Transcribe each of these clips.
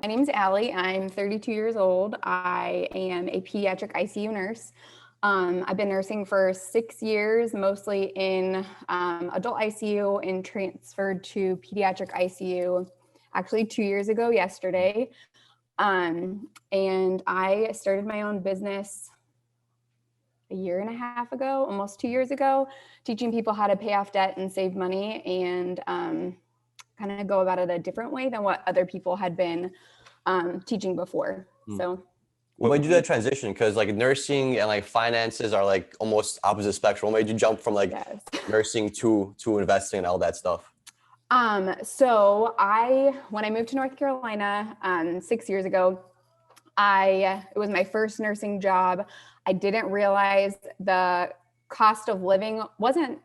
name's Allie. I'm 32 years old. I am a pediatric ICU nurse. I've been nursing for 6 years, mostly in adult ICU, and transferred to pediatric ICU actually 2 years ago yesterday. And I started my own business a year and a half ago, almost 2 years ago, teaching people how to pay off debt and save money, and kind of go about it a different way than what other people had been teaching before. So what made you do that transition? Because like nursing and like finances are like almost opposite spectrum. What made you jump from like nursing to investing and all that stuff? So when I moved to North Carolina 6 years ago, it was my first nursing job. I didn't realize the cost of living wasn't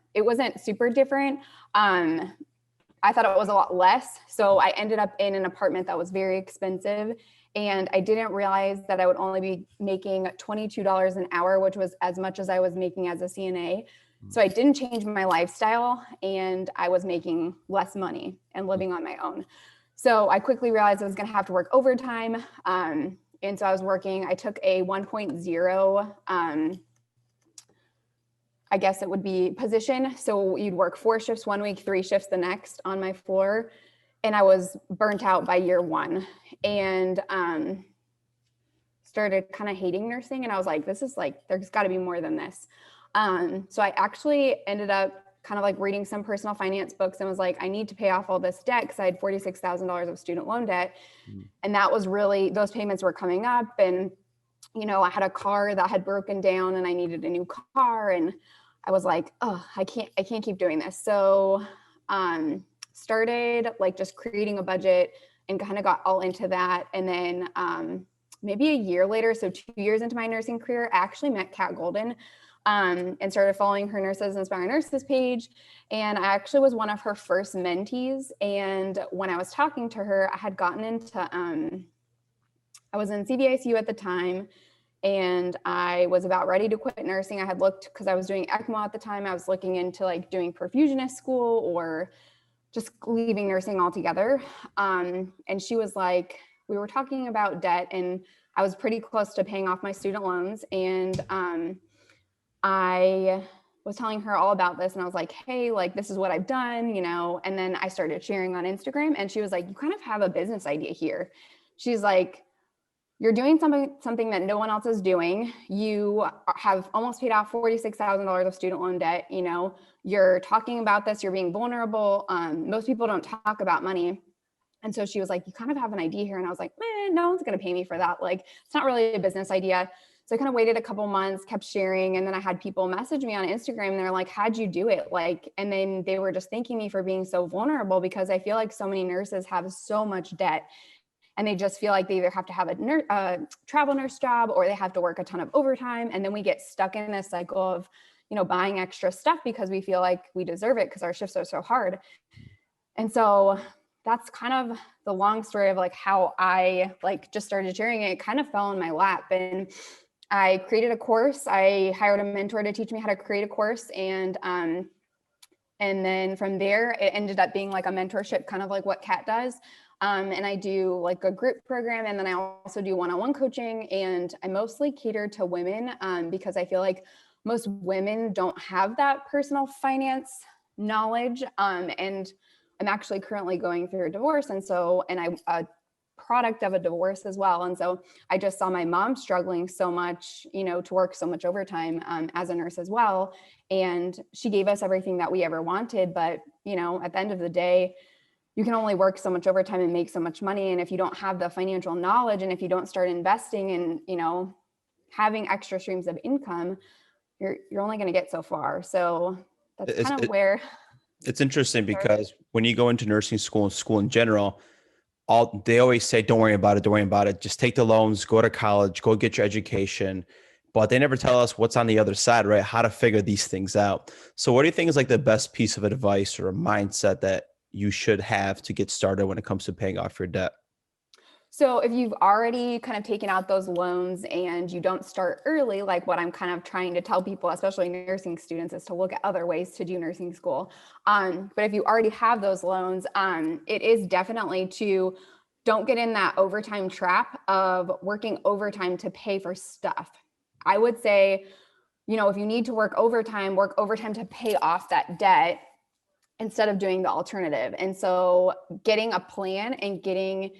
super different. I thought it was a lot less. So I ended up in an apartment that was very expensive. And I didn't realize that I would only be making $22 an hour, which was as much as I was making as a CNA. So I didn't change my lifestyle, and I was making less money and living on my own. So I quickly realized I was going to have to work overtime. And so I was working, I took a 1.0, I guess it would be position. So you'd work 4 shifts one week, 3 shifts the next on my floor. And I was burnt out by year 1, and started kind of hating nursing. And I was like, there's got to be more than this. So I actually ended up kind of like reading some personal finance books and was like, I need to pay off all this debt, because I had $46,000 of student loan debt. And that was really, those payments were coming up. And, I had a car that had broken down and I needed a new car. And I was like, oh, I can't keep doing this. So, started like just creating a budget and kind of got all into that. And then, maybe a year later, so 2 years into my nursing career, I actually met Kat Golden, and started following her Nurses Inspire Nurses page. And I actually was one of her first mentees. And when I was talking to her, I had gotten into, I was in CVICU at the time, and I was about ready to quit nursing. I had looked, because I was doing ECMO at the time, I was looking into like doing perfusionist school or just leaving nursing altogether. And she was like, we were talking about debt, and I was pretty close to paying off my student loans. And I was telling her all about this, and I was like, hey, like, this is what I've done, and then I started sharing on Instagram, and she was like, you kind of have a business idea here. She's like, you're doing something that no one else is doing. You have almost paid off $46,000 of student loan debt. You're talking about this, you're being vulnerable. Most people don't talk about money. And so she was like, you kind of have an idea here. And I was like, no one's going to pay me for that. Like, it's not really a business idea. So I kind of waited a couple months, kept sharing. And then I had people message me on Instagram, and they're like, how'd you do it? Like, and then they were just thanking me for being so vulnerable, because I feel like so many nurses have so much debt, and they just feel like they either have to have a travel nurse job, or they have to work a ton of overtime. And then we get stuck in this cycle of, buying extra stuff because we feel like we deserve it because our shifts are so hard. And so that's kind of the long story of like how I like just started sharing it. It kind of fell in my lap, and I created a course. I hired a mentor to teach me how to create a course. And then from there, it ended up being like a mentorship, kind of like what Kat does. And I do like a group program, and then I also do one-on-one coaching, and I mostly cater to women, because I feel like most women don't have that personal finance knowledge. And I'm actually currently going through a divorce. And I'm a product of a divorce as well. And so I just saw my mom struggling so much, to work so much overtime, as a nurse as well. And she gave us everything that we ever wanted. But, at the end of the day, you can only work so much overtime and make so much money. And if you don't have the financial knowledge, and if you don't start investing and, having extra streams of income, you're only going to get so far. So that's kind of where. It's interesting because when you go into nursing school and school in general, they always say, don't worry about it. Don't worry about it. Just take the loans, go to college, go get your education. But they never tell us what's on the other side, right? How to figure these things out. So what do you think is like the best piece of advice or a mindset that you should have to get started when it comes to paying off your debt? So if you've already kind of taken out those loans and you don't start early, like what I'm kind of trying to tell people, especially nursing students, is to look at other ways to do nursing school. But if you already have those loans, it is definitely don't get in that overtime trap of working overtime to pay for stuff. I would say, if you need to work overtime to pay off that debt instead of doing the alternative. And so getting a plan and getting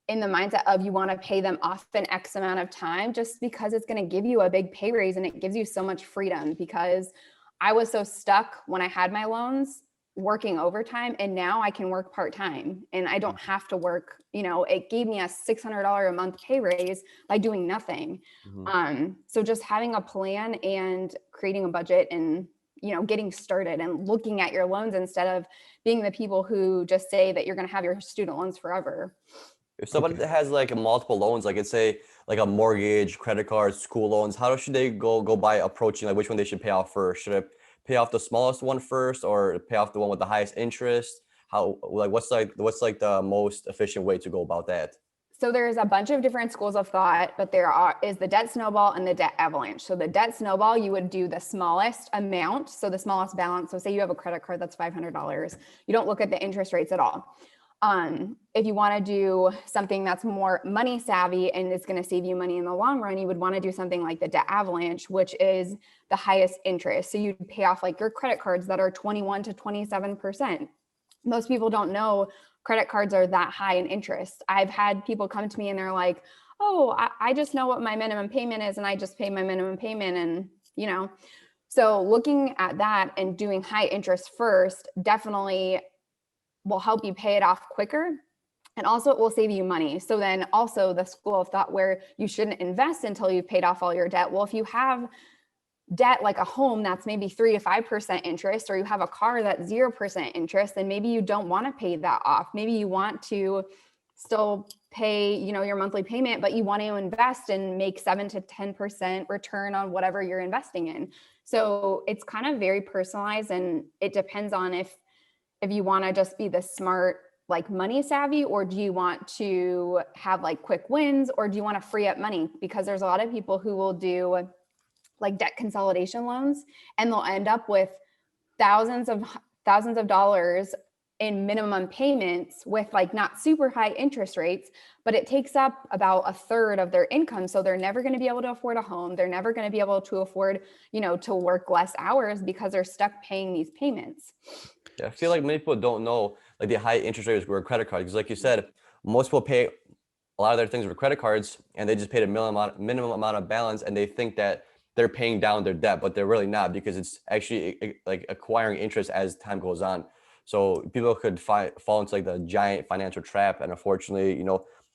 in the mindset of you want to pay them off in X amount of time, just because it's going to give you a big pay raise and it gives you so much freedom. Because I was so stuck when I had my loans working overtime, and now I can work part-time and I don't have to work, it gave me a $600 a month pay raise by doing nothing. So just having a plan and creating a budget and, getting started and looking at your loans instead of being the people who just say that you're going to have your student loans forever. If somebody that has like multiple loans, like let's say like a mortgage, credit cards, school loans, how should they go by approaching like which one they should pay off first? Should I pay off the smallest one first or pay off the one with the highest interest? What's the most efficient way to go about that? So there's a bunch of different schools of thought, but is the debt snowball and the debt avalanche. So the debt snowball, you would do the smallest amount. So the smallest balance. So say you have a credit card that's $500. You don't look at the interest rates at all. If you want to do something that's more money savvy and it's going to save you money in the long run, you would want to do something like the debt avalanche, which is the highest interest. So you'd pay off like your credit cards that are 21 to 27%. Most people don't know credit cards are that high in interest. I've had people come to me and they're like, oh, I just know what my minimum payment is and I just pay my minimum payment. And, so looking at that and doing high interest first definitely will help you pay it off quicker. And also it will save you money. So then also the school of thought where you shouldn't invest until you've paid off all your debt. Well, if you have debt like a home that's maybe 3 to 5% interest, or you have a car that's 0% interest, then maybe you don't want to pay that off. Maybe you want to still pay, your monthly payment, but you want to invest and make 7 to 10% return on whatever you're investing in. So it's kind of very personalized, and it depends on if you want to just be the smart, like money savvy, or do you want to have like quick wins, or do you want to free up money? Because there's a lot of people who will do like debt consolidation loans and they'll end up with thousands of dollars in minimum payments with like not super high interest rates, but it takes up about a third of their income. So they're never going to be able to afford a home. They're never going to be able to afford, to work less hours because they're stuck paying these payments. Yeah, I feel like many people don't know like the high interest rates were credit cards. Because like you said, most people pay a lot of their things with credit cards and they just paid a minimum amount of balance and they think that they're paying down their debt, but they're really not, because it's actually like acquiring interest as time goes on. So people could fall into like the giant financial trap. And unfortunately,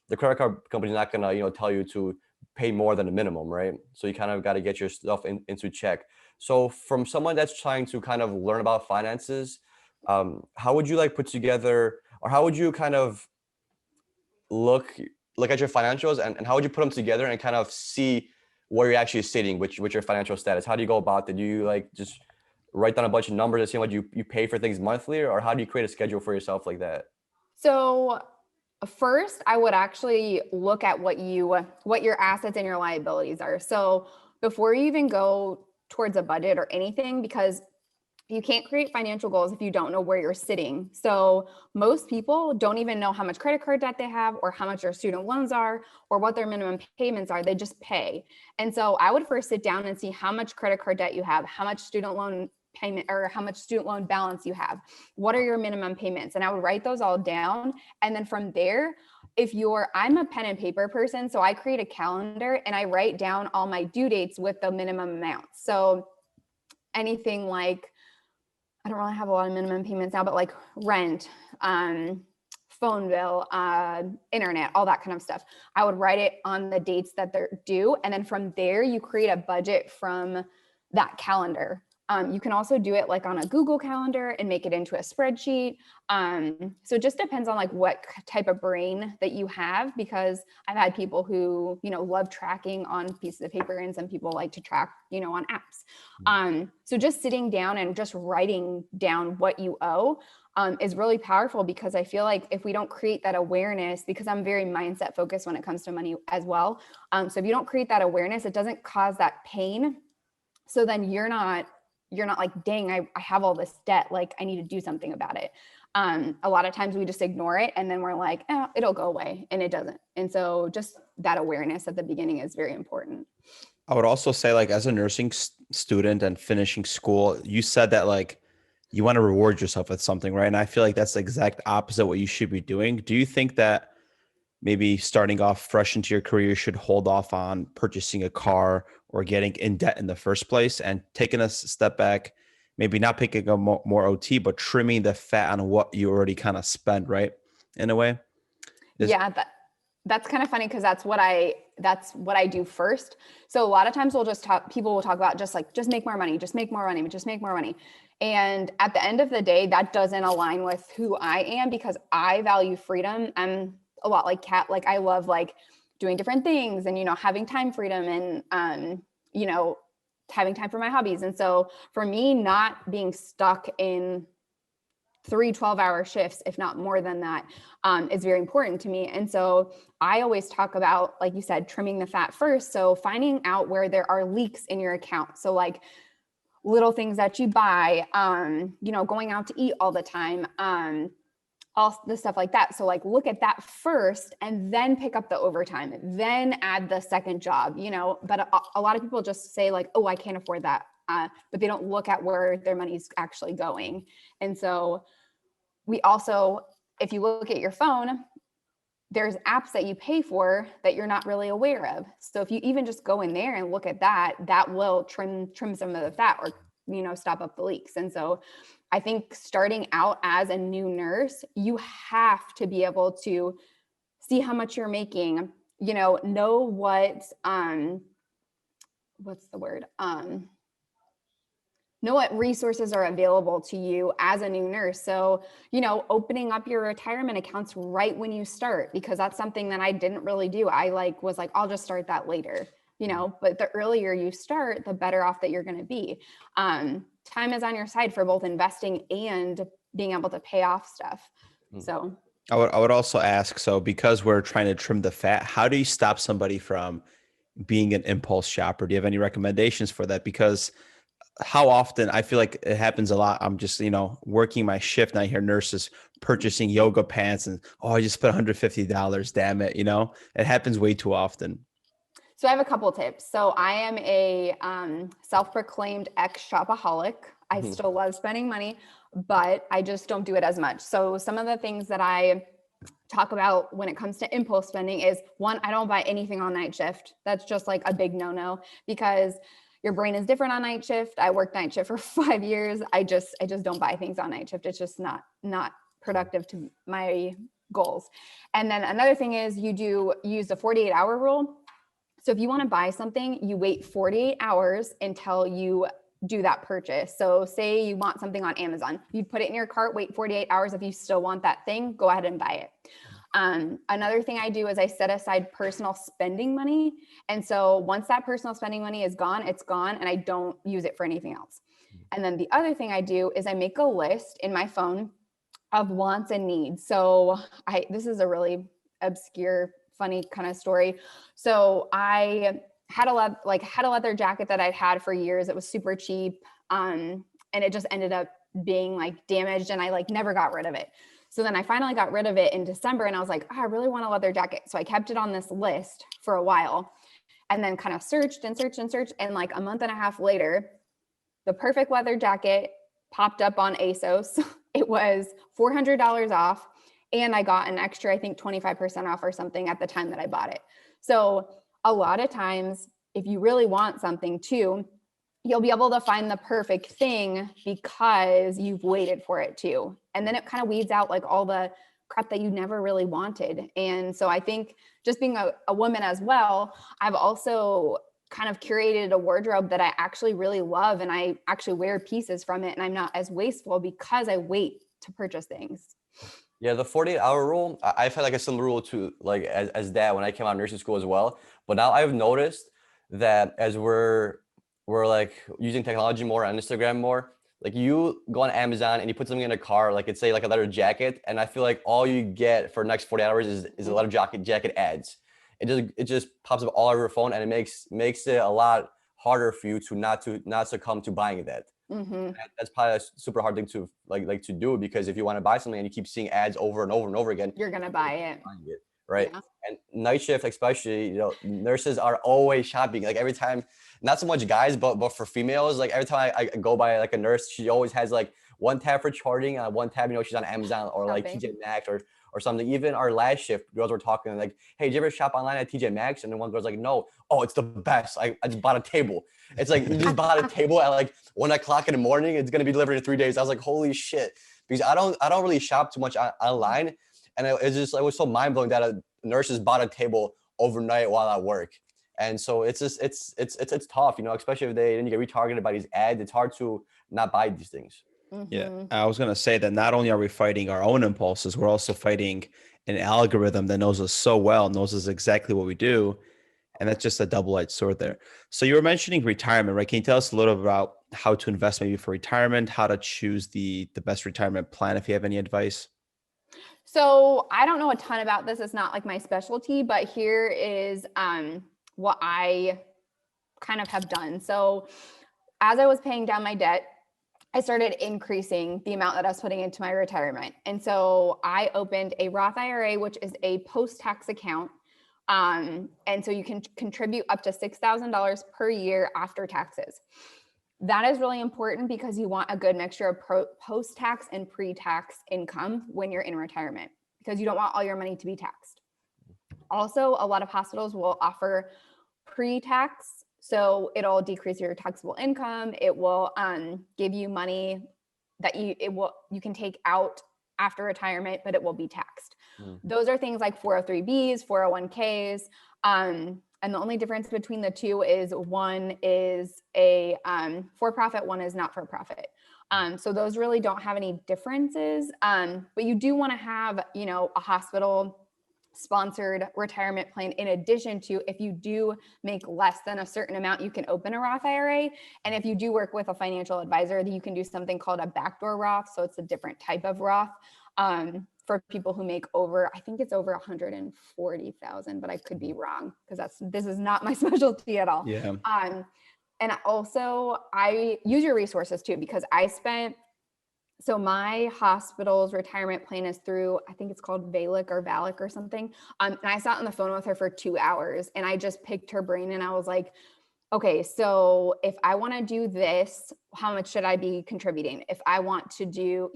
the credit card company's not gonna, tell you to pay more than the minimum, right? So you kind of got to get your stuff into check. So from someone that's trying to kind of learn about finances, how would you like put together, or how would you kind of look at your financials and how would you put them together and kind of see where you're actually sitting with your financial status? How do you go about it? Do you like just write down a bunch of numbers and see what you pay for things monthly, or how do you create a schedule for yourself like that? So first, I would actually look at what your assets and your liabilities are. So before you even go towards a budget or anything, because you can't create financial goals if you don't know where you're sitting. So most people don't even know how much credit card debt they have or how much their student loans are or what their minimum payments are. They just pay. And so I would first sit down and see how much credit card debt you have, how much student loan payment or how much student loan balance you have. What are your minimum payments? And I would write those all down. And then from there, I'm a pen and paper person, so I create a calendar and I write down all my due dates with the minimum amounts. So anything like, I don't really have a lot of minimum payments now, but like rent, phone bill, internet, all that kind of stuff. I would write it on the dates that they're due. And then from there, you create a budget from that calendar. You can also do it like on a Google Calendar and make it into a spreadsheet. So it just depends on like what type of brain that you have, because I've had people who, love tracking on pieces of paper, and some people like to track, on apps. So just sitting down and just writing down what you owe is really powerful, because I feel like if we don't create that awareness, because I'm very mindset focused when it comes to money as well. So if you don't create that awareness, it doesn't cause that pain. So then you're not like, dang, I have all this debt, like I need to do something about it. A lot of times we just ignore it and then we're like, oh, it'll go away, and it doesn't. And so just that awareness at the beginning is very important. I would also say, like, as a nursing student and finishing school, you said that like you want to reward yourself with something, right? And I feel like that's the exact opposite what you should be doing. Do you think that maybe starting off fresh into your career, you should hold off on purchasing a car or getting in debt in the first place, and taking a step back, maybe not picking up more OT, but trimming the fat on what you already kind of spent, right? In a way. Yeah, that's kind of funny because that's what I do first. So a lot of times people will talk about just make more money, just make more money, just make more money. And at the end of the day, that doesn't align with who I am, because I value freedom. I'm a lot like Kat. Like I love like doing different things and, having time freedom and, having time for my hobbies. And so for me, not being stuck in 3 12-hour shifts, if not more than that, is very important to me. And so I always talk about, like you said, trimming the fat first. So finding out where there are leaks in your account. So like little things that you buy, going out to eat all the time, all the stuff like that. So like look at that first and then pick up the overtime, then add the second job, but a lot of people just say like, oh, I can't afford that. But they don't look at where their money's actually going. And so we also, if you look at your phone, there's apps that you pay for that you're not really aware of. So if you even just go in there and look at that, that will trim some of the fat or, stop up the leaks. And so I think starting out as a new nurse, you have to be able to see how much you're making, know know what resources are available to you as a new nurse. So, opening up your retirement accounts right when you start, because that's something that I didn't really do. I was like, I'll just start that later, but the earlier you start, the better off that you're going to be. Time is on your side for both investing and being able to pay off stuff. So I would also ask, so because we're trying to trim the fat, how do you stop somebody from being an impulse shopper? Do you have any recommendations for that? Because how often, I feel like it happens a lot. I'm just, working my shift and I hear nurses purchasing yoga pants and, oh, I just spent $150. Damn it. It happens way too often. So I have a couple tips. So I am a self-proclaimed ex-shopaholic. I still love spending money, but I just don't do it as much. So some of the things that I talk about when it comes to impulse spending is, one, I don't buy anything on night shift. That's just like a big no-no, because your brain is different on night shift. I worked night shift for 5 years. I just don't buy things on night shift. It's just not productive to my goals. And then another thing is you use the 48-hour rule. So if you want to buy something, you wait 48 hours until you do that purchase. So say you want something on Amazon, you put it in your cart, wait 48 hours. If you still want that thing, go ahead and buy it. Another thing I do is I set aside personal spending money. And so once that personal spending money is gone, it's gone, and I don't use it for anything else. And then the other thing I do is I make a list in my phone of wants and needs. So this is a really obscure, funny kind of story. So I had a leather jacket that I'd had for years. It was super cheap. And it just ended up being like damaged, and I never got rid of it. So then I finally got rid of it in December, and I was like, oh, I really want a leather jacket. So I kept it on this list for a while, and then kind of searched. And like a month and a half later, the perfect leather jacket popped up on ASOS. It was $400 off. And I got an extra, I think 25% off or something at the time that I bought it. So a lot of times, if you really want something too, you'll be able to find the perfect thing because you've waited for it too. And then it kind of weeds out like all the crap that you never really wanted. And so I think just being a woman as well, I've also kind of curated a wardrobe that I actually really love, and I actually wear pieces from it, and I'm not as wasteful because I wait to purchase things. Yeah, the 48-hour rule, I've had like a similar rule to like as that when I came out of nursing school as well. But now I've noticed that as we're like using technology more on Instagram more, like you go on Amazon and you put something in a car, like it's say like a leather jacket, and I feel like all you get for the next 40 hours is a leather jacket ads. It just pops up all over your phone, and it makes it a lot harder for you to not succumb to buying that. Mm-hmm. That's probably a super hard thing to like to do, because if you want to buy something and you keep seeing ads over and over and over again, You're gonna buy it. right? Yeah. And night shift, especially, nurses are always shopping. Like every time, not so much guys, but for females, like every time I go by like a nurse, she always has like one tab for charting, one tab, she's on Amazon or like Shopping. TJ Maxx or something. Even our last shift, girls were talking like, hey, did you ever shop online at TJ Maxx? And then one girl's like, no. Oh, it's the best. I just bought a table. It's like, you just bought a table at like 1 o'clock in the morning. It's going to be delivered in 3 days. I was like, holy shit. Because I don't really shop too much online. And it was so mind blowing that nurses bought a table overnight while at work. And so it's just, it's tough, especially if then you get retargeted by these ads. It's hard to not buy these things. Yeah, Mm-hmm. I was going to say that not only are we fighting our own impulses, we're also fighting an algorithm that knows us so well, knows us exactly what we do. And that's just a double-edged sword there. So you were mentioning retirement, right? Can you tell us a little about how to invest maybe for retirement, how to choose the best retirement plan, if you have any advice? So I don't know a ton about this. It's not like my specialty, but here is what I kind of have done. So as I was paying down my debt, I started increasing the amount that I was putting into my retirement. And so I opened a Roth IRA, which is a post-tax account. And so you can contribute up to $6,000 per year after taxes. That is really important because you want a good mixture of post-tax and pre-tax income when you're in retirement, because you don't want all your money to be taxed. Also, a lot of hospitals will offer pre-tax, so it'll decrease your taxable income. It will give you money that you can take out after retirement, but it will be taxed. Those are things like 403Bs, 401Ks. And the only difference between the two is one is a for-profit, one is not for-profit. So those really don't have any differences. But you do want to have, a hospital sponsored retirement plan in addition to, if you do make less than a certain amount, you can open a Roth IRA. And if you do work with a financial advisor, then you can do something called a backdoor Roth. So it's a different type of Roth. For people who make over, I think it's over 140,000, but I could be wrong because this is not my specialty at all. Yeah. And also I use your resources too, because so my hospital's retirement plan is through, I think it's called Valic or something. And I sat on the phone with her for 2 hours and I just picked her brain and I was like, okay, so if I want to do this, how much should I be contributing? If I want to do,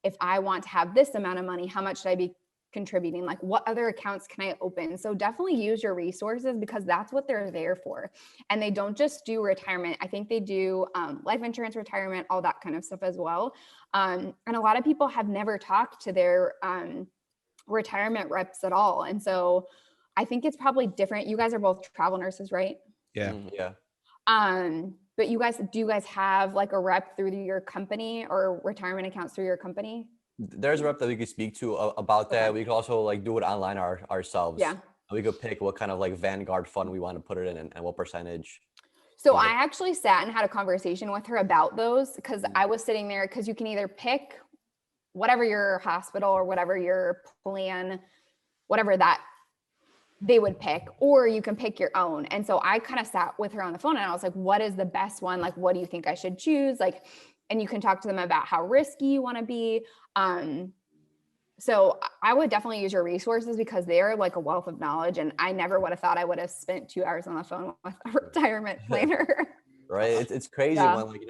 if I want to have this amount of money, how much should I be contributing? Like, what other accounts can I open? So definitely use your resources, because that's what they're there for. And they don't just do retirement. I think they do life insurance, retirement, all that kind of stuff as well. And a lot of people have never talked to their retirement reps at all. And so I think it's probably different. You guys are both travel nurses, right? Yeah. Yeah. But do you guys have like a rep through your company or retirement accounts through your company? There's a rep that we could speak to about that. We could also like do it online ourselves. Yeah. We could pick what kind of like Vanguard fund we want to put it in and what percentage. So I actually sat and had a conversation with her about those, because I was sitting there, because you can either pick whatever your hospital or whatever your plan, whatever that they would pick, or you can pick your own. And so I kind of sat with her on the phone and I was like, what is the best one? Like, what do you think I should choose? Like, and you can talk to them about how risky you want to be. So I would definitely use your resources, because they're like a wealth of knowledge. And I never would have thought I would have spent 2 hours on the phone with a retirement planner. Right. It's crazy when like,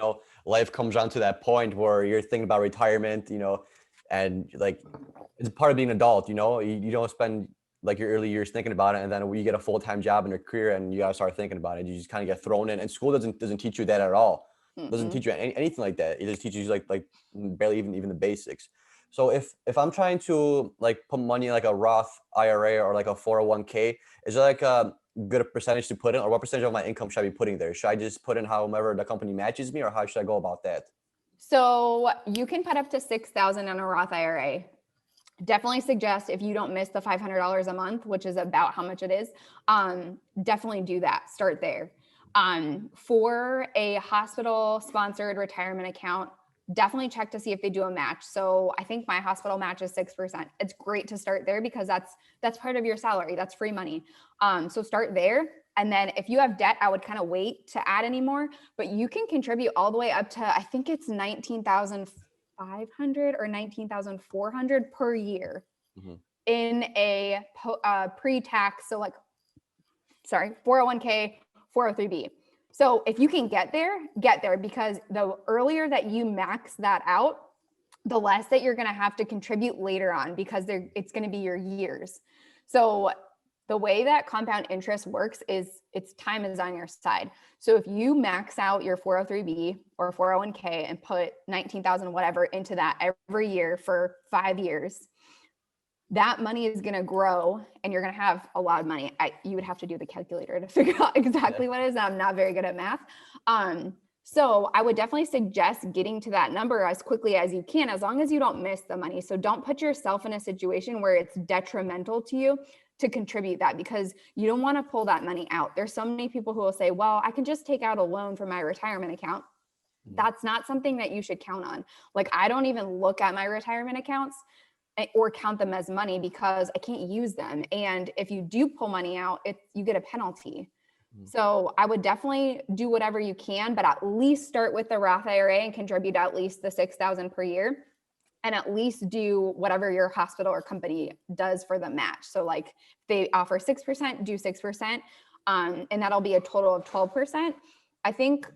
life comes down to that point where you're thinking about retirement, and like, it's part of being an adult, you don't spend like your early years thinking about it. And then when you get a full-time job in your career and you gotta start thinking about it, you just kind of get thrown in, and school doesn't teach you that at all. It doesn't teach you anything like that. It just teaches you like barely even the basics. So if I'm trying to like put money in like a Roth IRA or like a 401k, is there like a good percentage to put in, or what percentage of my income should I be putting there? Should I just put in however the company matches me, or how should I go about that? So you can put up to $6,000 on a Roth IRA. Definitely suggest, if you don't miss the $500 a month, which is about how much it is, definitely do that. Start there. For a hospital sponsored retirement account, definitely check to see if they do a match. So I think my hospital matches 6%. It's great to start there, because that's part of your salary. That's free money. So start there. And then if you have debt, I would kind of wait to add any more, but you can contribute all the way up to, I think it's 19,500 or 19,400 per year in a pre-tax. So 401k, 403b. So if you can get there, because the earlier that you max that out, the less that you're going to have to contribute later on, because it's going to be your years. So the way that compound interest works is its time is on your side. So if you max out your 403b or 401k and put 19,000 whatever into that every year for 5 years, that money is going to grow and you're going to have a lot of money. You would have to do the calculator to figure out exactly what it is. I'm not very good at math. So I would definitely suggest getting to that number as quickly as you can, as long as you don't miss the money. So don't put yourself in a situation where it's detrimental to you to contribute that, because you don't want to pull that money out. There's so many people who will say, well, I can just take out a loan from my retirement account. That's not something that you should count on. Like, I don't even look at my retirement accounts or count them as money, because I can't use them. And if you do pull money out, you get a penalty. So I would definitely do whatever you can, but at least start with the Roth IRA and contribute at least the $6,000 per year, and at least do whatever your hospital or company does for the match. So like they offer 6%, do 6%, and that'll be a total of 12%. I think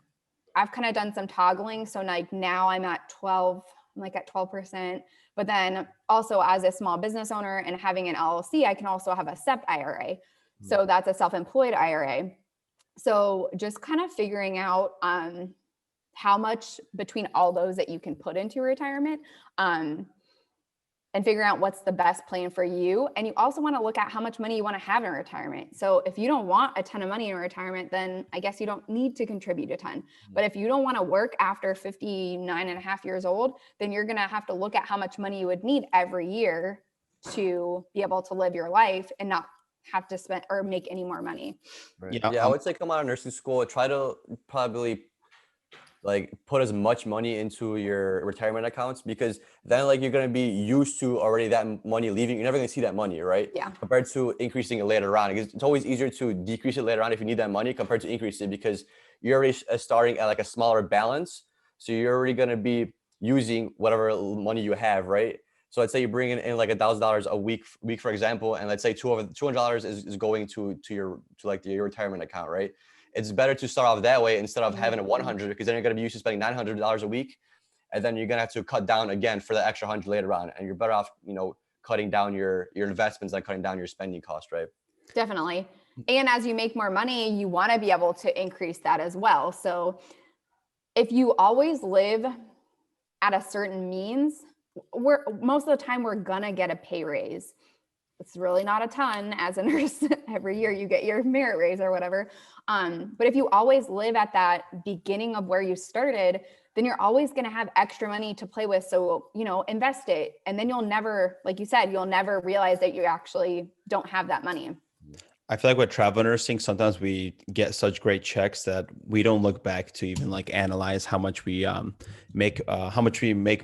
I've kind of done some toggling. So like now I'm at 12, I'm like at 12%, but then also as a small business owner and having an LLC, I can also have a SEP IRA. So that's a self-employed IRA. So just kind of figuring out how much between all those that you can put into retirement, and figuring out what's the best plan for you. And you also want to look at how much money you want to have in retirement. So if you don't want a ton of money in retirement, then I guess you don't need to contribute a ton. But if you don't want to work after 59 and a half years old, then you're going to have to look at how much money you would need every year to be able to live your life and not have to spend or make any more money. Right. Yeah, I would say come out of nursing school, try to probably like put as much money into your retirement accounts, because then like you're going to be used to already that money leaving. You're never going to see that money, right? Yeah. Compared to increasing it later on. It's always easier to decrease it later on if you need that money compared to increase it, because you're already starting at like a smaller balance. So you're already going to be using whatever money you have, right? So let's say you're bringing in like $1,000 a week, for example, and let's say $200 is going to your retirement account, right? It's better to start off that way instead of having a 100, because then you're going to be used to spending $900 a week, and then you're going to have to cut down again for the extra 100 later on, and you're better off, cutting down your investments than cutting down your spending cost, right? Definitely. And as you make more money, you want to be able to increase that as well. So if you always live at a certain means, most of the time we're gonna get a pay raise. It's really not a ton as a nurse. Every year you get your merit raise or whatever. But if you always live at that beginning of where you started, then you're always going to have extra money to play with. So, invest it. And then you'll never, like you said, you'll never realize that you actually don't have that money. I feel like with travel nursing, sometimes we get such great checks that we don't look back to even like analyze how much we make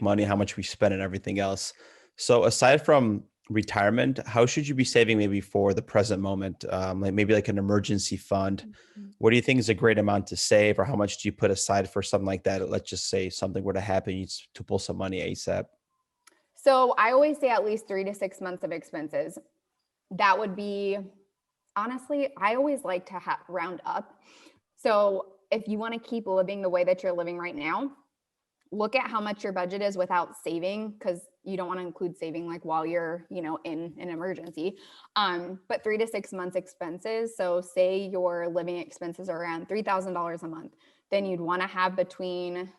money, how much we spend and everything else. So aside from retirement, how should you be saving maybe for the present moment? Like an emergency fund. What do you think is a great amount to save, or how much do you put aside for something like that? Let's just say something were to happen, you need to pull some money ASAP. So I always say at least 3 to 6 months of expenses. That would be, honestly, I always like to round up. So if you want to keep living the way that you're living right now, look at how much your budget is without saving, because you don't want to include saving like while you're, in an emergency. But 3 to 6 months expenses. So say your living expenses are around $3,000 a month, then you'd want to have between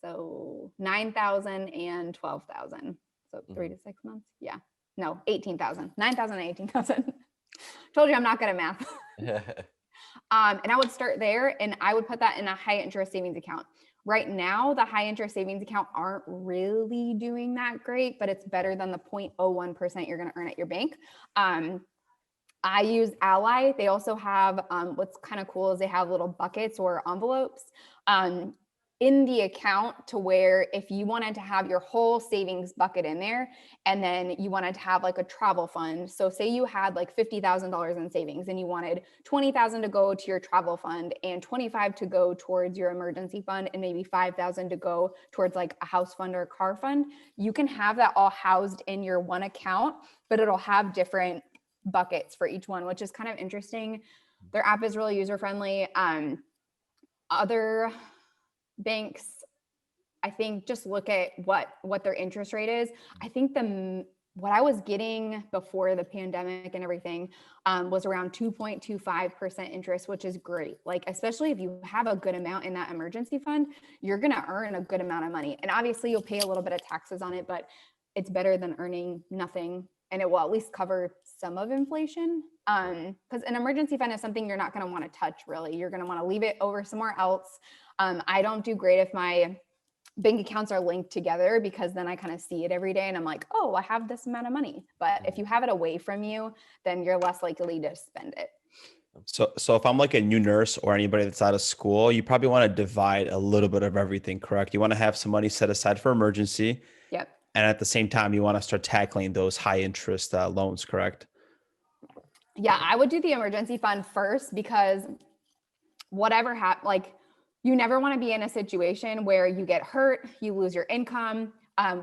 $9,000 and $12,000. So 3 to 6 months. Yeah. No, 18,000, 9,000 and 18,000. Told you I'm not good at math. And I would start there, and I would put that in a high interest savings account. Right now, the high interest savings account aren't really doing that great, but it's better than the 0.01% you're going to earn at your bank. I use Ally. They also have, what's kind of cool is they have little buckets or envelopes. in the account to where if you wanted to have your whole savings bucket in there, and then you wanted to have like a travel fund. So say you had like $50,000 in savings and you wanted 20,000 to go to your travel fund and 25 to go towards your emergency fund and maybe 5,000 to go towards like a house fund or a car fund, you can have that all housed in your one account, but it'll have different buckets for each one, which is kind of interesting. Their app is really user friendly. Other banks, I think, just look at what their interest rate is. I think what I was getting before the pandemic and everything was around 2.25% interest, which is great. Like, especially if you have a good amount in that emergency fund, you're going to earn a good amount of money. And obviously you'll pay a little bit of taxes on it, but it's better than earning nothing. And it will at least cover some of inflation. Because an emergency fund is something you're not going to want to touch, really. You're going to want to leave it over somewhere else. I don't do great if my bank accounts are linked together, because then I kind of see it every day and I'm like, oh, I have this amount of money. But if you have it away from you, then you're less likely to spend it. So if I'm like a new nurse or anybody that's out of school, you probably want to divide a little bit of everything, correct? You want to have some money set aside for emergency. Yep. And at the same time, you want to start tackling those high interest loans, correct? Yeah, I would do the emergency fund first, because whatever happens, like, you never want to be in a situation where you get hurt, you lose your income.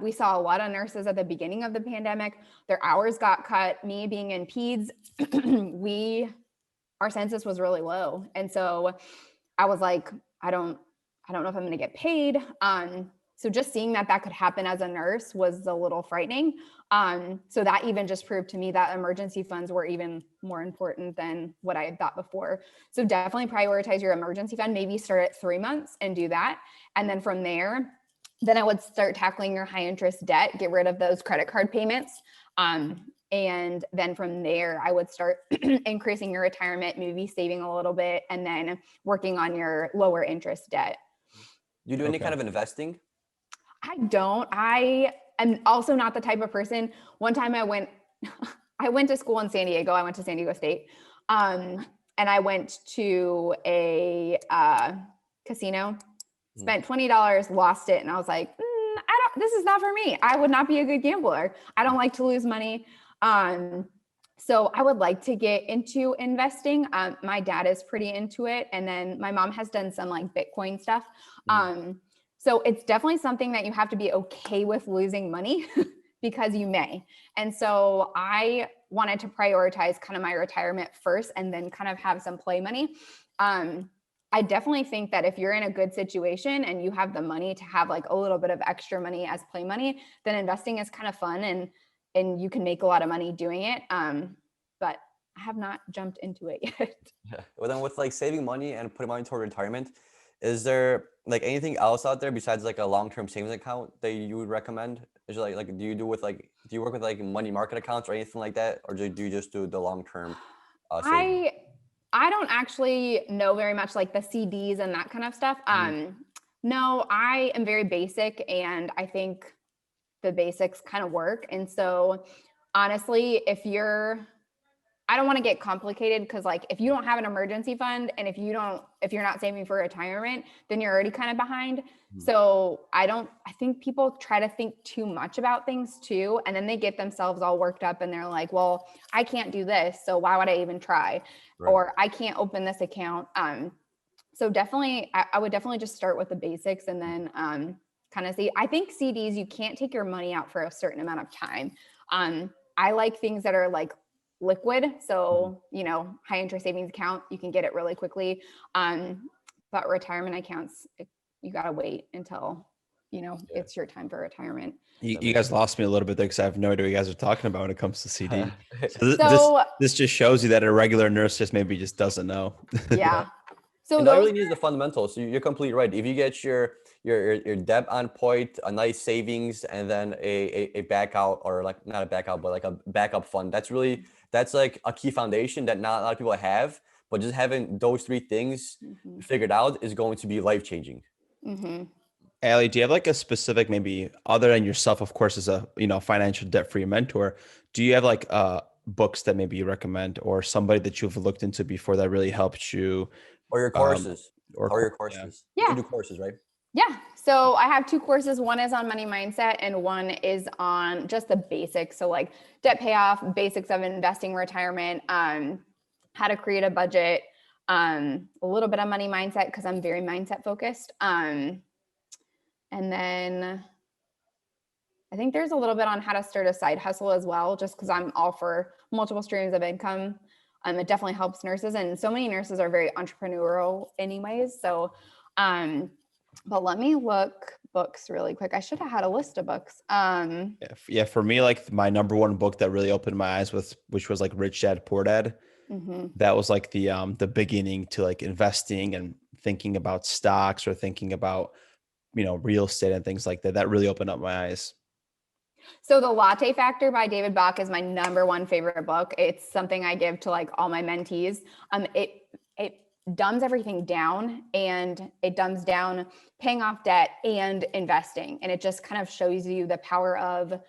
We saw a lot of nurses at the beginning of the pandemic, their hours got cut. Me being in peds, our census was really low. And so I was like, I don't know if I'm going to get paid. So just seeing that could happen as a nurse was a little frightening. So that even just proved to me that emergency funds were even more important than what I had thought before. So definitely prioritize your emergency fund, maybe start at 3 months and do that. And then from there, then I would start tackling your high interest debt, get rid of those credit card payments. And then from there, I would start increasing your retirement, maybe saving a little bit, and then working on your lower interest debt. You do any kind of investing? I don't. I am also not the type of person. One time I went to school in San Diego. I went to San Diego State. And I went to a casino, spent $20, lost it. And I was like, this is not for me. I would not be a good gambler. I don't like to lose money. So I would like to get into investing. My dad is pretty into it. And then my mom has done some like Bitcoin stuff. So it's definitely something that you have to be okay with losing money because you may. And so I wanted to prioritize kind of my retirement first and then kind of have some play money. I definitely think that if you're in a good situation and you have the money to have like a little bit of extra money as play money, then investing is kind of fun and you can make a lot of money doing it. But I have not jumped into it yet. Yeah. Well, then with like saving money and putting money toward retirement, is there like anything else out there besides like a long-term savings account that you would recommend? Is it like do you work with like money market accounts or anything like that, or do you just do the long-term savings? I don't actually know very much like the CDs and that kind of stuff. No, I am very basic, and I think the basics kind of work. And so honestly, I don't want to get complicated, because like if you don't have an emergency fund and if you're not saving for retirement, then you're already kind of behind. So I think people try to think too much about things too, and then they get themselves all worked up and they're like, well, I can't do this, so why would I even try? Right. Or I can't open this account. So definitely, I would definitely just start with the basics and then kind of see. I think CDs, you can't take your money out for a certain amount of time. I like things that are like liquid. So, high interest savings account, you can get it really quickly. But retirement accounts, you got to wait until, it's your time for retirement. You guys lost me a little bit there because I have no idea what you guys are talking about when it comes to CD. So this just shows you that a regular nurse just doesn't know. Yeah. So that really needs the fundamentals. So you're completely right. If you get your debt on point, a nice savings, and then a back out, or like not a back out, but like a backup fund, that's like a key foundation that not a lot of people have. But just having those three things figured out is going to be life changing. Allie, do you have like a specific, maybe other than yourself, of course, as a financial debt-free mentor, do you have like books that maybe you recommend, or somebody that you've looked into before that really helped you? Or your courses. Or your courses. Yeah. You do courses, right? Yeah. So I have 2 courses. One is on money mindset and one is on just the basics. So like debt payoff, basics of investing, retirement, how to create a budget, a little bit of money mindset because I'm very mindset focused. And then I think there's a little bit on how to start a side hustle as well, just because I'm all for multiple streams of income. It definitely helps nurses, and so many nurses are very entrepreneurial anyways. So, but let me look books really quick. I should have had a list of books. Yeah, for me, like my number one book that really opened my eyes with, which was like Rich Dad Poor Dad. That was like the beginning to like investing and thinking about stocks or thinking about, real estate and things like that. That really opened up my eyes. So The Latte Factor by David Bach is my number one favorite book. It's something I give to like all my mentees. It dumbs everything down, and it dumbs down paying off debt and investing. And it just kind of shows you the power of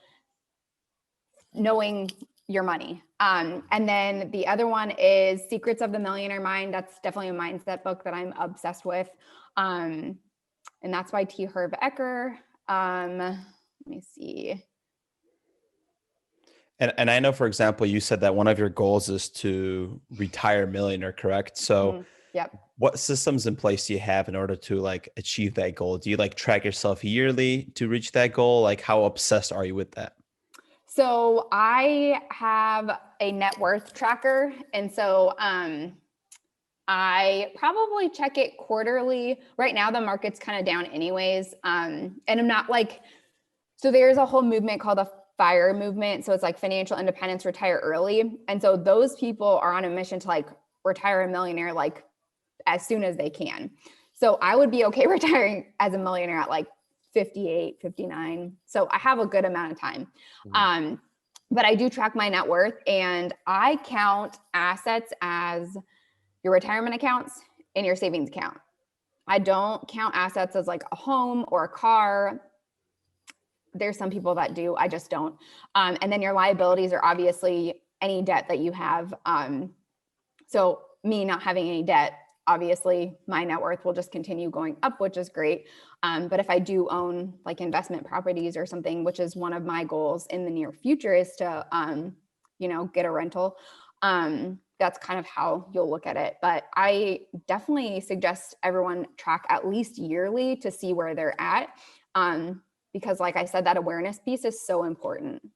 knowing your money. And then the other one is Secrets of the Millionaire Mind. That's definitely a mindset book that I'm obsessed with. And that's by T. Harv Eker. Let me see. And I know, for example, you said that one of your goals is to retire a millionaire, correct? So Yep. what systems in place do you have in order to like achieve that goal? Do you like track yourself yearly to reach that goal? Like how obsessed are you with that? So I have a net worth tracker. And so I probably check it quarterly. Right now, the market's kind of down anyways. And I'm not like, so there's a whole movement called the FIRE movement. So it's like financial independence, retire early. And so those people are on a mission to like retire a millionaire like as soon as they can. So I would be okay retiring as a millionaire at like 58, 59. So I have a good amount of time. But I do track my net worth, and I count assets as your retirement accounts and your savings account. I don't count assets as like a home or a car. There's some people that do, I just don't. And then your liabilities are obviously any debt that you have. So me not having any debt, obviously my net worth will just continue going up, which is great. But if I do own like investment properties or something, which is one of my goals in the near future, is to, get a rental. That's kind of how you'll look at it. But I definitely suggest everyone track at least yearly to see where they're at. Because like I said, that awareness piece is so important.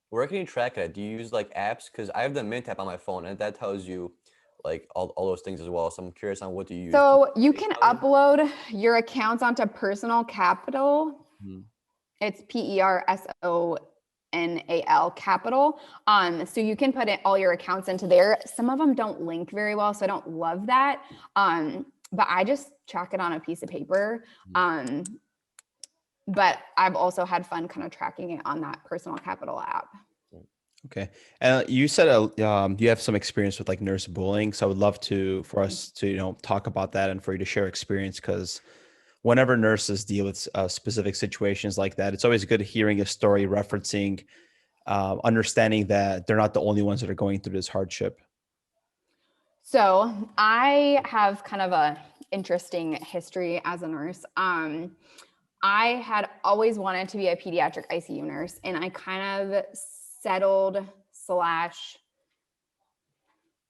Where can you track it? Do you use like apps? Because I have the Mint app on my phone, and that tells you like all those things as well. So I'm curious on what do you use? So you can upload your accounts onto Personal Capital. It's PERSONAL Capital. So you can put all your accounts into there. Some of them don't link very well, so I don't love that. But I just track it on a piece of paper. But I've also had fun kind of tracking it on that Personal Capital app. Okay. And you said you have some experience with like nurse bullying. So I would love for us to, talk about that and for you to share experience, because whenever nurses deal with specific situations like that, it's always good hearing a story referencing, understanding that they're not the only ones that are going through this hardship. So I have kind of a interesting history as a nurse. I had always wanted to be a pediatric ICU nurse, and I kind of settled /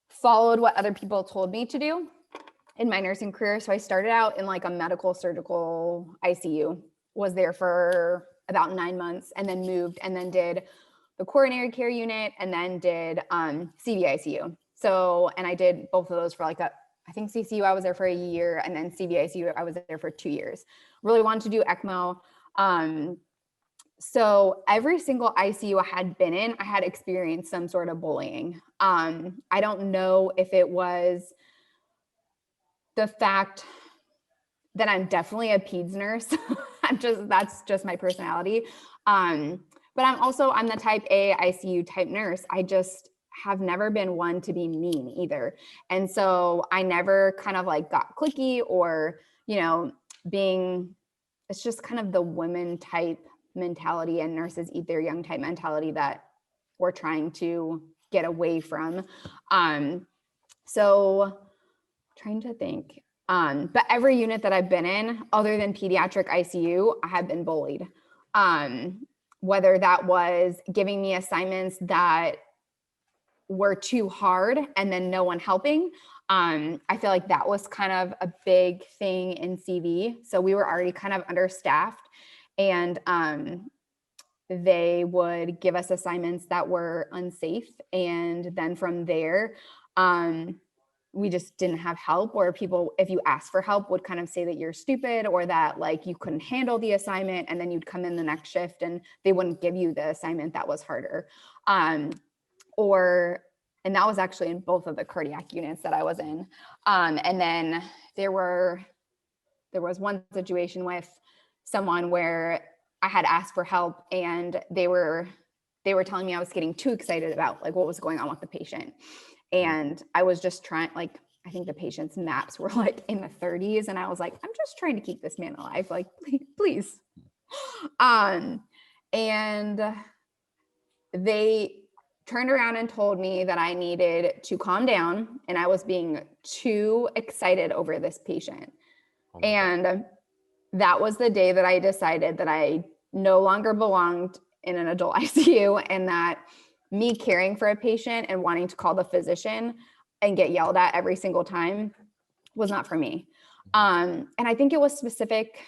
followed what other people told me to do in my nursing career. So I started out in like a medical surgical ICU, was there for about 9 months, and then moved and then did the coronary care unit and then did CVICU. So, and I did both of those for like I think CCU, I was there for a year, and then CVICU, I was there for 2 years. Really wanted to do ECMO. So every single ICU I had been in, I had experienced some sort of bullying. I don't know if it was the fact that I'm definitely a peds nurse. That's just my personality. But I'm the type A ICU type nurse. I just have never been one to be mean either. And so I never kind of like got cliquey or, it's just kind of the women type mentality and nurses eat their young type mentality that we're trying to get away from. So trying to think, But every unit that I've been in, other than pediatric ICU, I have been bullied. Whether that was giving me assignments that were too hard and then no one helping. I feel like that was kind of a big thing in CV. So we were already kind of understaffed, and they would give us assignments that were unsafe. And then from there, we just didn't have help, or people, if you asked for help, would kind of say that you're stupid or that like you couldn't handle the assignment. And then you'd come in the next shift and they wouldn't give you the assignment that was harder. And that was actually in both of the cardiac units that I was in. And then there was one situation with someone where I had asked for help, and they were telling me I was getting too excited about like what was going on with the patient. And I was just trying, like, I think the patient's maps were like in the 30s. And I was like, I'm just trying to keep this man alive. Like, please. And they turned around and told me that I needed to calm down and I was being too excited over this patient. And that was the day that I decided that I no longer belonged in an adult ICU, and that me caring for a patient and wanting to call the physician and get yelled at every single time was not for me. And I think it was specific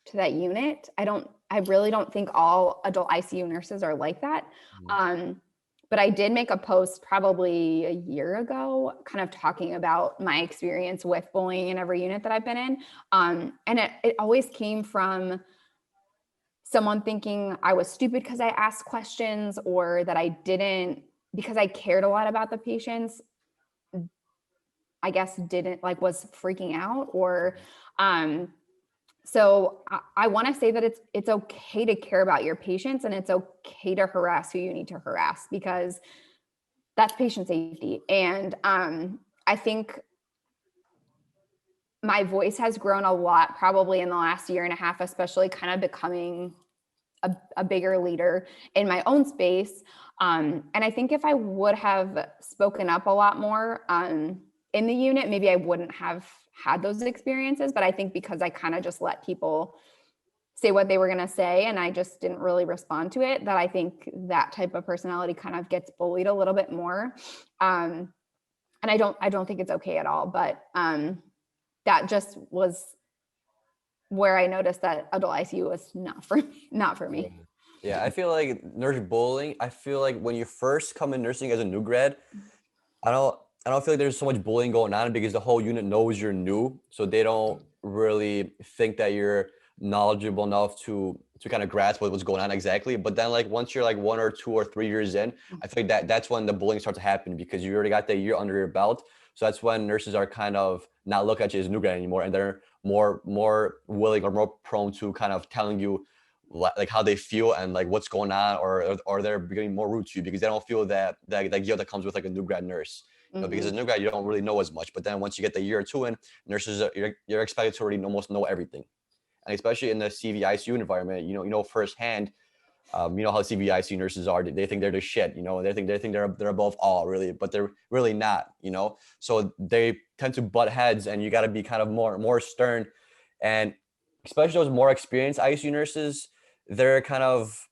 to that unit. I really don't think all adult ICU nurses are like that. But I did make a post probably a year ago, kind of talking about my experience with bullying in every unit that I've been in. And it always came from someone thinking I was stupid because I asked questions, or that I didn't, because I cared a lot about the patients, I guess didn't like, was freaking out, or so I want to say that it's okay to care about your patients, and it's okay to harass who you need to harass, because that's patient safety. And I think my voice has grown a lot probably in the last year and a half, especially kind of becoming a bigger leader in my own space. And I think if I would have spoken up a lot more in the unit, maybe I wouldn't have had those experiences. But I think because I kind of just let people say what they were going to say and I just didn't really respond to it, that I think that type of personality kind of gets bullied a little bit more. And I don't think it's okay at all. But that just was where I noticed that adult ICU was not for me. Yeah, I feel like nurse bullying, I feel like when you first come in nursing as a new grad, I don't feel like there's so much bullying going on, because the whole unit knows you're new. So they don't really think that you're knowledgeable enough to kind of grasp what's going on exactly. But then like once you're like 1 or 2 or 3 years in, I feel like that's when the bullying starts to happen, because you already got that year under your belt. So that's when nurses are kind of not looking at you as a new grad anymore, and they're more willing or more prone to kind of telling you like how they feel and like what's going on, or they're becoming more rude to you because they don't feel that guilt that comes with like a new grad nurse. You know, because as a new grad, you don't really know as much. But then once you get the year or two in, nurses you're expected to already almost know everything. And especially in the CVICU environment, you know firsthand, you know how CVICU nurses are. They think they're the shit, you know. They think they're above all, really, but they're really not, you know. So they tend to butt heads, and you got to be kind of more stern. And especially those more experienced ICU nurses, they're kind of,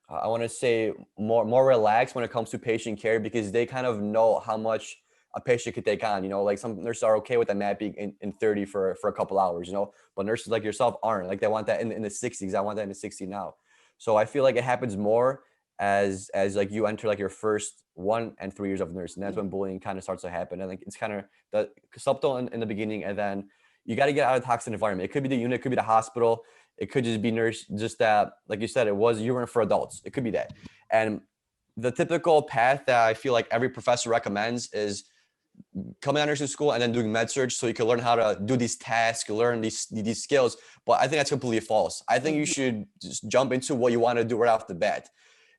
I want to say, more relaxed when it comes to patient care, because they kind of know how much a patient could take on. You know, like some nurses are okay with that mat being in 30 for a couple hours, you know, but nurses like yourself aren't. Like they want that in the 60s. I want that in the 60 now. So I feel like it happens more as like you enter like your first 1 and 3 years of nursing. That's when bullying kind of starts to happen. And like it's kind of the subtle in the beginning, and then you got to get out of the toxic environment. It could be the unit, it could be the hospital, it could just be nurse, just that, like you said, you were in for adults. It could be that. And the typical path that I feel like every professor recommends is coming out of nursing school and then doing med surg, so you can learn how to do these tasks, learn these skills. But I think that's completely false. I think you should just jump into what you want to do right off the bat.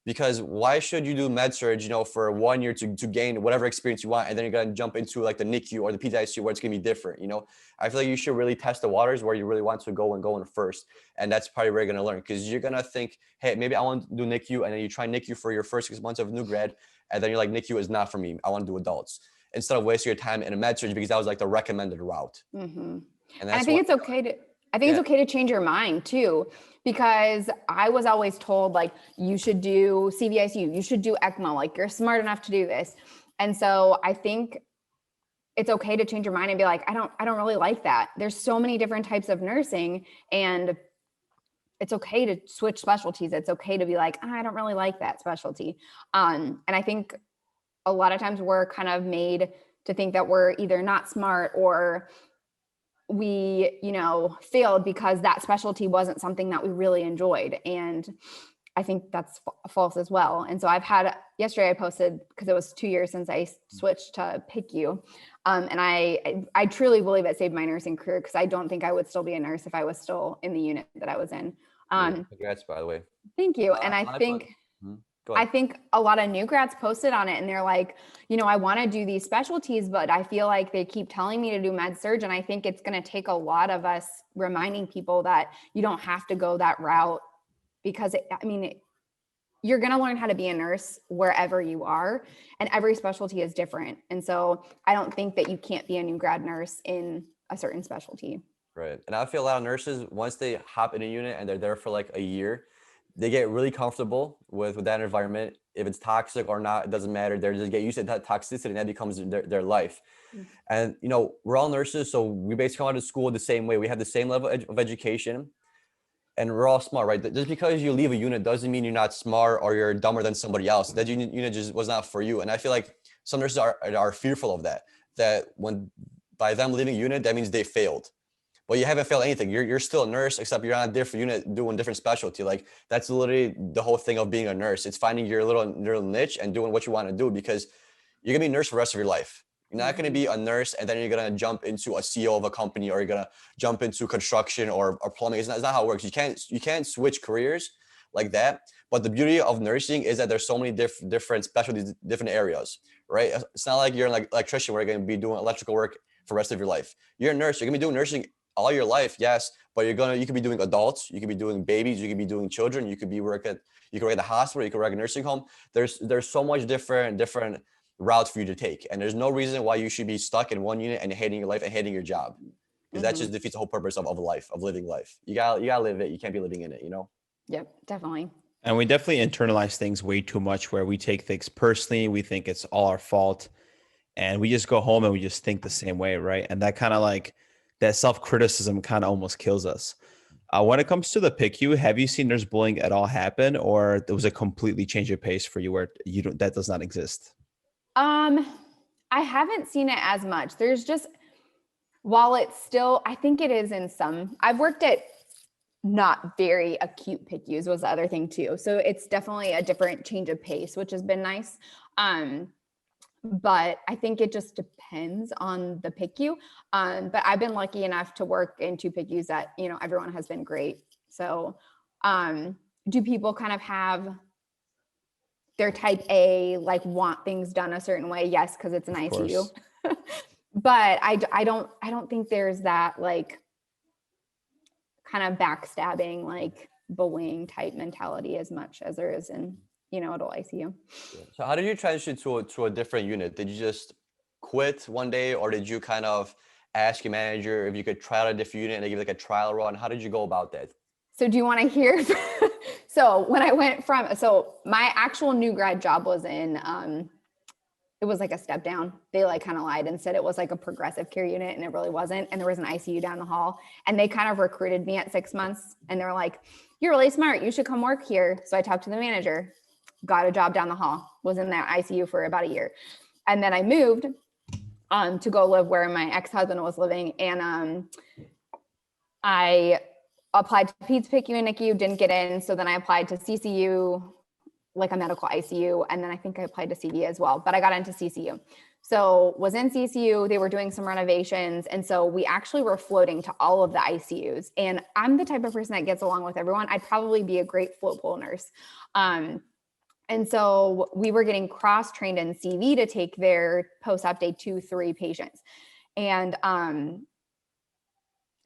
Because why should you do med surg, you know, for 1 year to gain whatever experience you want, and then you're going to jump into like the NICU or the PICU where it's going to be different, you know? I feel like you should really test the waters where you really want to go in first. And that's probably where you're going to learn, because you're going to think, hey, maybe I want to do NICU, and then you try NICU for your first 6 months of new grad, and then you're like, NICU is not for me. I want to do adults. Instead of wasting your time in a med surg, because that was like the recommended route. Mm-hmm. And I that's think why, it's okay to, I think it's okay to change your mind too, because I was always told like, you should do CVICU, you should do ECMO, like you're smart enough to do this. And so I think it's okay to change your mind and be like, I don't really like that. There's so many different types of nursing, and it's okay to switch specialties. It's okay to be like, I don't really like that specialty. And I think a lot of times we're kind of made to think that we're either not smart or we, failed because that specialty wasn't something that we really enjoyed. And I think that's false as well. And so yesterday I posted, because it was 2 years since I switched to PICU. And I truly believe it saved my nursing career, because I don't think I would still be a nurse if I was still in the unit that I was in. congrats, by the way. Thank you. And Go I ahead. think a lot of new grads posted on it and they're like, I want to do these specialties, but I feel like they keep telling me to do med surg. And I think it's going to take a lot of us reminding people that you don't have to go that route, because you're going to learn how to be a nurse wherever you are, and every specialty is different. And so I don't think that you can't be a new grad nurse in a certain specialty. Right. And I feel a lot of nurses, once they hop in a unit and they're there for like a year, they get really comfortable with that environment. If it's toxic or not, it doesn't matter. They just get used to that toxicity, and that becomes their life. And, we're all nurses, so we basically come out of school the same way. We have the same level of education, and we're all smart, right? Just because you leave a unit doesn't mean you're not smart or you're dumber than somebody else. That unit just was not for you. And I feel like some nurses are fearful of that when by them leaving a unit, that means they failed. But you haven't failed anything. You're still a nurse, except you're on a different unit doing different specialty. Like, that's literally the whole thing of being a nurse. It's finding your little niche and doing what you want to do, because you're gonna be a nurse for the rest of your life. You're not going to be a nurse and then you're going to jump into a CEO of a company, or you're going to jump into construction or plumbing. It's not how it works. You can't switch careers like that. But the beauty of nursing is that there's so many different specialties, different areas, right? It's not like you're an electrician where you're going to be doing electrical work for the rest of your life. You're a nurse. You're going to be doing nursing all your life, yes, but you could be doing adults, you could be doing babies, you could be doing children, you could work at the hospital, you could work at a nursing home. There's so much different routes for you to take, and there's no reason why you should be stuck in one unit and hating your life and hating your job, because that just defeats the whole purpose of life, of living life. You gotta live it. You can't be living in it. Yep, definitely. And we definitely internalize things way too much, where we take things personally. We think it's all our fault, and we just go home and we just think the same way, right? And that kind of that self-criticism kind of almost kills us. When it comes to the PICU, have you seen there's bullying at all happen, or there was a completely change of pace for you where that does not exist? I haven't seen it as much. While it's still, I think it is in some, I've worked at not very acute PICUs was the other thing too. So it's definitely a different change of pace, which has been nice. But I think it just depends on the PICU. But I've been lucky enough to work in 2 PICUs that, everyone has been great. So, do people kind of have their type A, want things done a certain way? Yes, because it's an ICU. But I don't think there's that kind of backstabbing, bullying type mentality as much as there is in, adult ICU. So how did you transition to a different unit? Did you just quit one day, or did you kind of ask your manager if you could try out a different unit and they give a trial run? How did you go about that? So do you want to hear? So when I went my actual new grad job was in, it was a step down. They kind of lied and said it was a progressive care unit, and it really wasn't. And there was an ICU down the hall, and they kind of recruited me at 6 months, and they were like, "You're really smart. You should come work here." So I talked to the manager, got a job down the hall, was in that ICU for about a year. And then I moved to go live where my ex-husband was living. And I applied to Peds, PICU, and NICU, didn't get in. So then I applied to CCU, a medical ICU. And then I think I applied to CV as well, but I got into CCU. So was in CCU, they were doing some renovations. And so we actually were floating to all of the ICUs. And I'm the type of person that gets along with everyone. I'd probably be a great float pool nurse. And so we were getting cross-trained in CV to take their post-op day 2-3 patients. And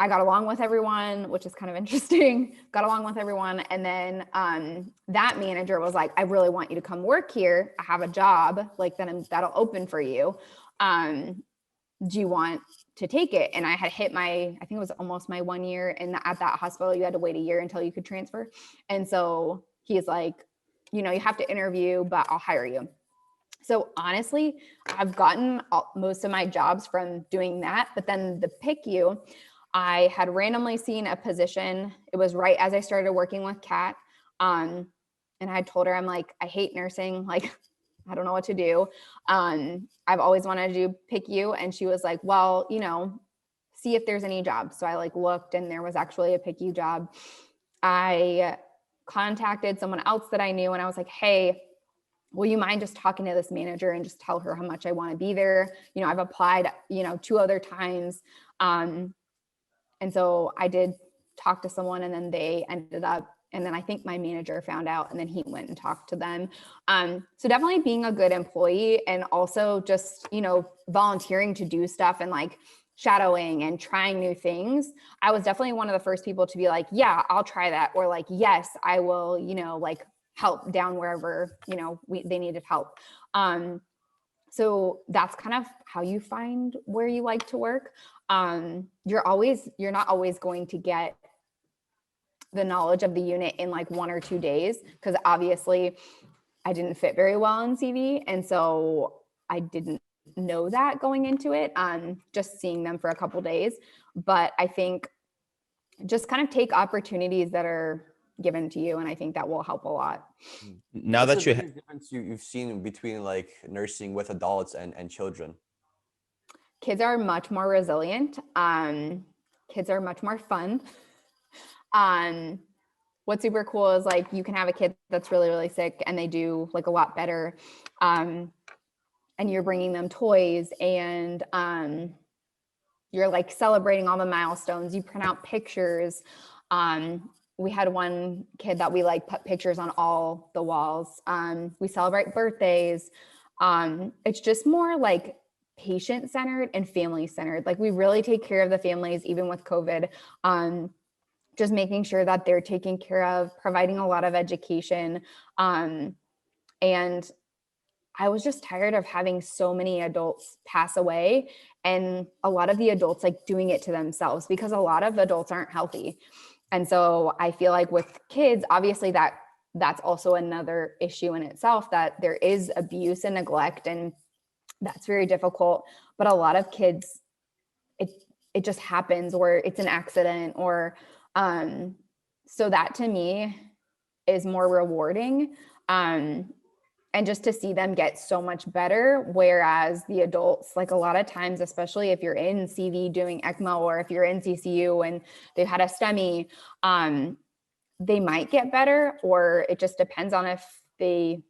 I got along with everyone, which is kind of interesting, got along with everyone. And then that manager was like, "I really want you to come work here. I have a job that'll open for you. do you want to take it? And I had hit I think it was almost my 1 year. And at that hospital, you had to wait a year until you could transfer. And so he's like, you have to interview, but I'll hire you. So honestly, I've gotten most of my jobs from doing that. But then the PICU, I had randomly seen a position. It was right as I started working with Kat. And I told her, I'm like, I hate nursing. Like, I don't know what to do. I've always wanted to do PICU. And she was like, well, see if there's any jobs. So I looked, and there was actually a PICU job. I contacted someone else that I knew, and I was like, hey, will you mind just talking to this manager and just tell her how much I want to be there? I've applied, 2 other times. And so I did talk to someone, and then they ended up, and then I think my manager found out, and then he went and talked to them. So definitely being a good employee, and also just, volunteering to do stuff, and shadowing and trying new things. I was definitely one of the first people to be like, yeah, I'll try that. Or yes, I will, help down wherever, they needed help. So that's kind of how you find where you like to work. You're not always going to get the knowledge of the unit in 1 or 2 days, because obviously I didn't fit very well in CV. And so I didn't know that going into it, just seeing them for a couple days. But I think just kind of take opportunities that are given to you, and I think that will help a lot. Now What's that the difference you've seen between nursing with adults and children? Kids are much more resilient. Kids are much more fun. What's super cool is you can have a kid that's really, really sick, and they do a lot better. And you're bringing them toys, and you're celebrating all the milestones. You print out pictures. We had one kid that we put pictures on all the walls. We celebrate birthdays. It's just more patient centered and family centered. We really take care of the families, even with COVID. Just making sure that they're taken care of, providing a lot of education. And I was just tired of having so many adults pass away, and a lot of the adults doing it to themselves, because a lot of adults aren't healthy. And so I feel with kids, obviously that's also another issue in itself, that there is abuse and neglect, and that's very difficult. But a lot of kids, it just happens, or it's an accident, or so that to me is more rewarding. And just to see them get so much better. Whereas the adults, a lot of times, especially if you're in CV doing ECMO, or if you're in CCU and they've had a STEMI, they might get better, or it just depends on if they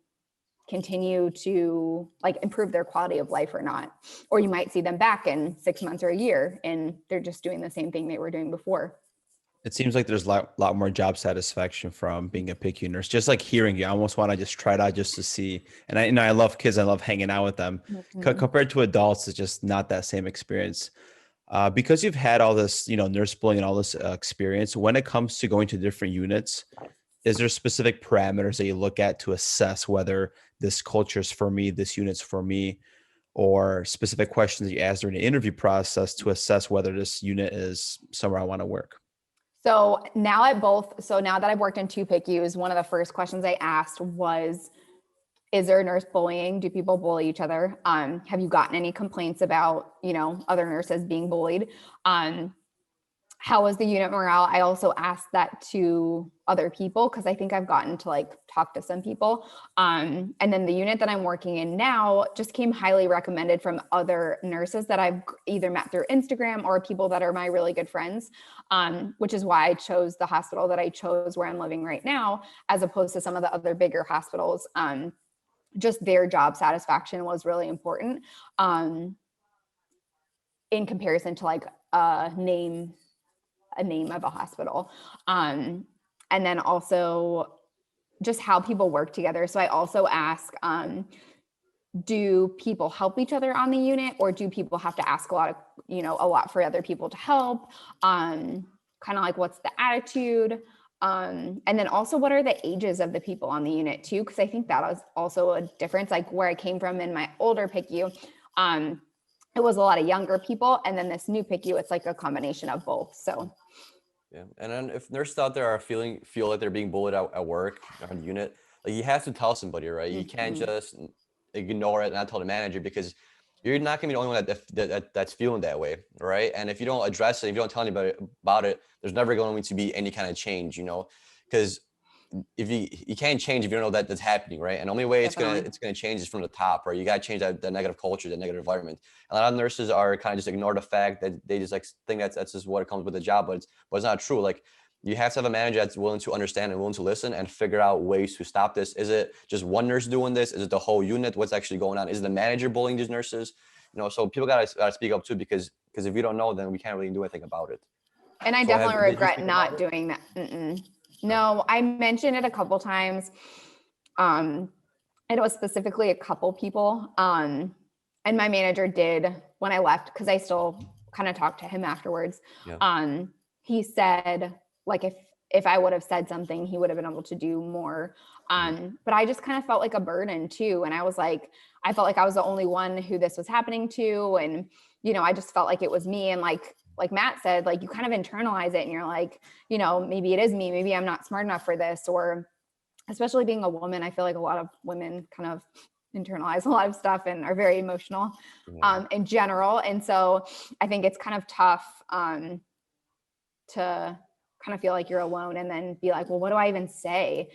continue to improve their quality of life or not. Or you might see them back in 6 months or a year, and they're just doing the same thing they were doing before. It seems like there's a lot more job satisfaction from being a PICU nurse. Just hearing you, I almost want to just try it out just to see. And I love kids. I love hanging out with them. Mm-hmm. Compared to adults, it's just not that same experience. Because you've had all this, nurse bullying and all this experience, when it comes to going to different units, is there specific parameters that you look at to assess whether this culture is for me, this unit's for me, or specific questions that you ask during the interview process to assess whether this unit is somewhere I want to work? So now that I've worked in 2 PICUs, one of the first questions I asked was, is there nurse bullying? Do people bully each other? Have you gotten any complaints about, other nurses being bullied? How was the unit morale? I also asked that to other people, because I think I've gotten to talk to some people. And then the unit that I'm working in now just came highly recommended from other nurses that I've either met through Instagram, or people that are my really good friends, which is why I chose the hospital that I chose where I'm living right now, as opposed to some of the other bigger hospitals. Just their job satisfaction was really important in comparison to a name of a hospital. And then also just how people work together. So I also ask, do people help each other on the unit, or do people have to ask a lot for other people to help? Kind of what's the attitude? And then also, what are the ages of the people on the unit too? Because I think that was also a difference, where I came from in my older PICU. it was a lot of younger people. And then this new PICU, it's like a combination of both. So Yeah. And then if nurses out there are feel like they're being bullied at work or on the unit, like you have to tell somebody, right? You can't just ignore it and not tell the manager, because you're not gonna be the only one that's feeling that way, right? And if you don't address it, if you don't tell anybody about it, there's never going to be any kind of change, you know, because if you can't change if you don't know that that's happening, right? And the only way it's gonna change is from the top, right? You gotta change that negative culture, that negative environment. And a lot of nurses are kind of just ignore the fact that they just like think that's just what it comes with the job, but it's not true. Like you have to have a manager that's willing to understand and willing to listen and figure out ways to stop this. Is it just one nurse doing this? Is it the whole unit? What's actually going on? Is the manager bullying these nurses? You know, so people gotta speak up too, because if you don't know, then we can't really do anything about it. and I So definitely regret not doing that. No, I mentioned it a couple times. And it was specifically a couple people. And my manager did when I left, because I still kind of talked to him afterwards. Yeah. He said, like, if I would have said something, he would have been able to do more. But I just kind of felt like a burden too. And I was like, I felt like I was the only one who this was happening to. And, you know, I just felt like it was me. And like Matt said, like, you kind of internalize it and you're like, you know, maybe it is me, maybe I'm not smart enough for this. Or especially being a woman, I feel like a lot of women kind of internalize a lot of stuff and are very emotional in general. And so I think it's kind of tough to kind of feel like you're alone and then be like, well, what do I even say?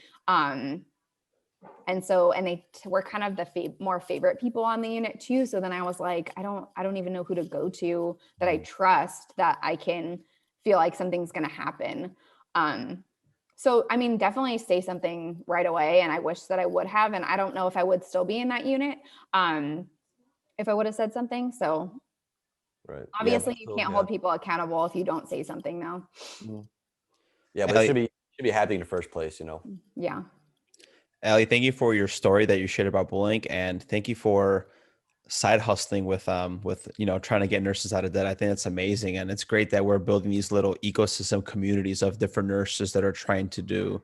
And so, and they were kind of the more favorite people on the unit too. So then I was like, I don't even know who to go to that I trust, that I can feel like something's going to happen. So, I mean, definitely say something right away. And I wish that I would have, and I don't know if I would still be in that unit if I would have said something. So obviously you can't hold people accountable if you don't say something now. Yeah, but it should be happening in the first place, you know? Yeah. Allie, thank you for your story that you shared about bullying, and thank you for side hustling with you know, trying to get nurses out of debt. I think that's amazing, and it's great that we're building these little ecosystem communities of different nurses that are trying to do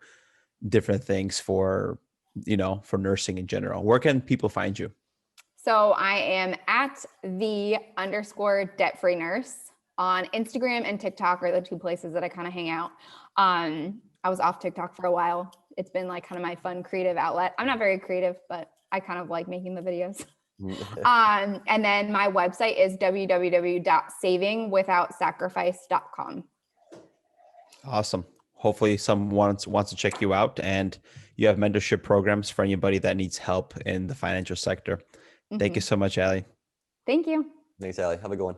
different things for, you know, for nursing in general. Where can people find you? So I am at _debt-free nurse on Instagram, and TikTok are the two places that I kind of hang out. I was off TikTok for a while. It's been like kind of my fun creative outlet. I'm not very creative, but I kind of like making the videos. And then my website is www.savingwithoutsacrifice.com. Awesome. Hopefully someone wants to check you out, and you have mentorship programs for anybody that needs help in the financial sector. Thank you so much, Allie. Thank you. Thanks, Allie. Have a good one.